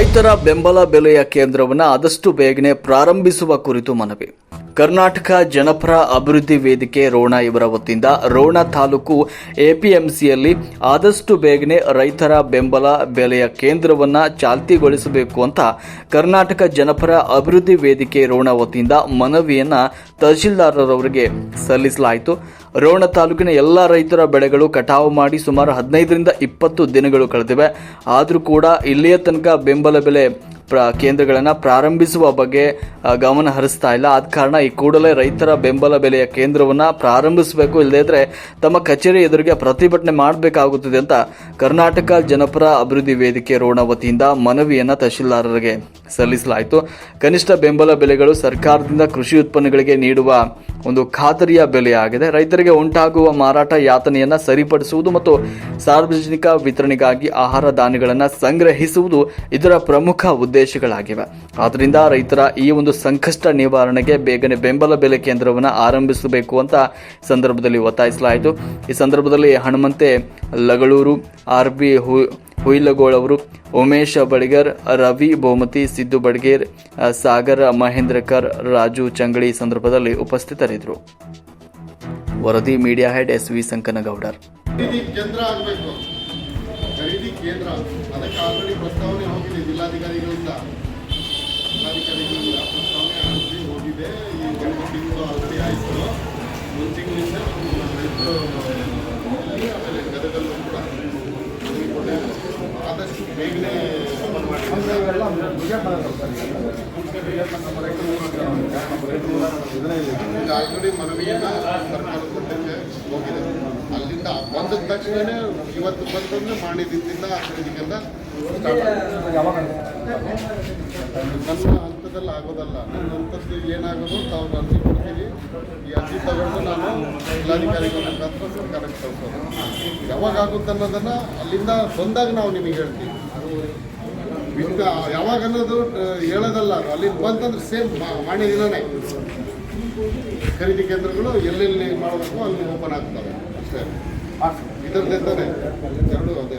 ರೈತರ ಬೆಂಬಲ ಬೆಲೆಯ ಕೇಂದ್ರವನ್ನು ಆದಷ್ಟು ಬೇಗನೆ ಪ್ರಾರಂಭಿಸುವ ಕುರಿತು ಮನವಿ. ಕರ್ನಾಟಕ ಜನಪರ ಅಭಿವೃದ್ಧಿ ವೇದಿಕೆ ರೋಣ ಇವರ ವತಿಯಿಂದ ರೋಣ ತಾಲೂಕು ಎಪಿಎಂಸಿಯಲ್ಲಿ ಆದಷ್ಟು ಬೇಗನೆ ರೈತರ ಬೆಂಬಲ ಬೆಲೆಯ ಕೇಂದ್ರವನ್ನು ಚಾಲ್ತಿಗೊಳಿಸಬೇಕು ಅಂತ ಕರ್ನಾಟಕ ಜನಪರ ಅಭಿವೃದ್ಧಿ ವೇದಿಕೆ ರೋಣ ವತಿಯಿಂದ ಮನವಿಯನ್ನ ತಹಶೀಲ್ದಾರರವರಿಗೆ ಸಲ್ಲಿಸಲಾಯಿತು. ರೋಣ ತಾಲೂಕಿನ ಎಲ್ಲ ರೈತರ ಬೆಳೆಗಳು ಕಟಾವು ಮಾಡಿ ಸುಮಾರು 15ರಿಂದ 20 ದಿನಗಳು ಕಳೆದಿವೆ. ಆದರೂ ಕೂಡ ಇಲ್ಲಿಯ ತನಕ ಬೆಂಬಲ ಬೆಲೆ ಕೇಂದ್ರಗಳನ್ನು ಪ್ರಾರಂಭಿಸುವ ಬಗ್ಗೆ ಗಮನ ಹರಿಸ್ತಾ ಇಲ್ಲ. ಆದ ಕಾರಣ ಈ ಕೂಡಲೇ ರೈತರ ಬೆಂಬಲ ಬೆಲೆಯ ಕೇಂದ್ರವನ್ನು ಪ್ರಾರಂಭಿಸಬೇಕು, ಇಲ್ಲದೇ ಇದ್ರೆ ತಮ್ಮ ಕಚೇರಿ ಎದುರಿಗೆ ಪ್ರತಿಭಟನೆ ಮಾಡಬೇಕಾಗುತ್ತದೆ ಅಂತ ಕರ್ನಾಟಕ ಜನಪರ ಅಭಿವೃದ್ಧಿ ವೇದಿಕೆ ರೋಣ ವತಿಯಿಂದ ಮನವಿಯನ್ನು ತಹಶೀಲ್ದಾರರಿಗೆ ಸಲ್ಲಿಸಲಾಯಿತು. ಕನಿಷ್ಠ ಬೆಂಬಲ ಬೆಲೆಗಳು ಸರ್ಕಾರದಿಂದ ಕೃಷಿ ಉತ್ಪನ್ನಗಳಿಗೆ ನೀಡುವ ಒಂದು ಖಾತರಿಯ ಬೆಲೆಯಾಗಿದೆ. ರೈತರಿಗೆ ಉಂಟಾಗುವ ಮಾರಾಟ ಯಾತನೆಯನ್ನು ಸರಿಪಡಿಸುವುದು ಮತ್ತು ಸಾರ್ವಜನಿಕ ವಿತರಣೆಗಾಗಿ ಆಹಾರ ಧಾನ್ಯಗಳನ್ನು ಸಂಗ್ರಹಿಸುವುದು ಇದರ ಪ್ರಮುಖ ಉದ್ದೇಶಗಳಾಗಿವೆ. ಆದ್ದರಿಂದ ರೈತರ ಈ ಒಂದು ಸಂಕಷ್ಟ ನಿವಾರಣೆಗೆ ಬೇಗನೆ ಬೆಂಬಲ ಬೆಲೆ ಕೇಂದ್ರವನ್ನು ಆರಂಭಿಸಬೇಕು ಅಂತ ಸಂದರ್ಭದಲ್ಲಿ ಒತ್ತಾಯಿಸಲಾಯಿತು. ಈ ಸಂದರ್ಭದಲ್ಲಿ ಹನುಮಂತೆ ಲಗಳೂರು, RB ಹುಯಿಲಗೋಳ್ ಅವರು, ಉಮೇಶ್ ಬಳಿಗರ್, ರವಿ ಬೋಮತಿ, ಸಿದ್ದು ಬಡ್ಗೇರ್, ಸಾಗರ ಮಹೇಂದ್ರಕರ್, ರಾಜು ಚಂಗಳಿ ಸಂದರ್ಭದಲ್ಲಿ ಉಪಸ್ಥಿತರಿದ್ದರು. ವರದಿ ಮೀಡಿಯಾ ಹೆಡ್ SV ಸಂಕನಗೌಡರ್. ಖರೀದಿ ಕೇಂದ್ರ ಅದಕ್ಕೆ ಆಲ್ರೆಡಿ ಪ್ರಸ್ತಾವನೆ ಹೋಗಿದೆ ಜಿಲ್ಲಾಧಿಕಾರಿಗಳಿಂದ ಪ್ರಸ್ತಾವನೆ ಹೋಗಿದೆ. ಈ 2 ತಿಂಗಳು ಆಲ್ರೆಡಿ ಆಯಿತು. 1 ತಿಂಗಳಿಂದ ರೈತರು ಆಮೇಲೆ ಗದಗಲ್ಲೂ ಕೂಡ ಆದಷ್ಟು ಬೇಗನೆ ಓಪನ್ ಮಾಡಿದ್ದಾರೆ. ಆಲ್ರೆಡಿ ಮನವಿಯನ್ನು ಸರ್ಕಾರದ ಮಟ್ಟಕ್ಕೆ ಹೋಗಿದೆ. ಅಲ್ಲಿಂದ ಬಂದ ತಕ್ಷಣವೇ ಇವತ್ತು ಬಂತಂದ್ರೆ ಮಾಡಿದಿಂದ ಖರೀದಿ ಕೇಂದ್ರ ಸ್ಟಾರ್ಟ್ ನನ್ನ ಹಂತದಲ್ಲಿ ಆಗೋದಲ್ಲ. ನನ್ನ ಹಂತದ್ದು ಏನಾಗೋದು ತಾವು ಅರ್ಜಿ ಕೊಡ್ತೀವಿ. ಈ ಅರ್ಜಿ ತಗೊಂಡು ನಾನು ಜಿಲ್ಲಾಧಿಕಾರಿಗಳ ಮುಖಾಂತರ ಸರ್ಕಾರಕ್ಕೆ ಕಳಿಸೋದು. ಯಾವಾಗ ಆಗುತ್ತೆ ಅನ್ನೋದನ್ನು ಅಲ್ಲಿಂದ ಬಂದಾಗ ನಾವು ನಿಮಗೆ ಹೇಳ್ತೀವಿ. ಯಾವಾಗ ಅನ್ನೋದು ಹೇಳೋದಲ್ಲ, ಅಲ್ಲಿಂದ ಬಂತಂದ್ರೆ ಸೇಮ್ ಮಾಡೋ ದಿನನೇ ಖರೀದಿ ಕೇಂದ್ರಗಳು ಎಲ್ಲೆಲ್ಲಿ ಮಾಡಬೇಕು ಅಲ್ಲಿ ಓಪನ್ ಆಗ್ತವೆ ಅಷ್ಟೇ. ಇದರದ್ದೇ ಎರಡು ಅದೇ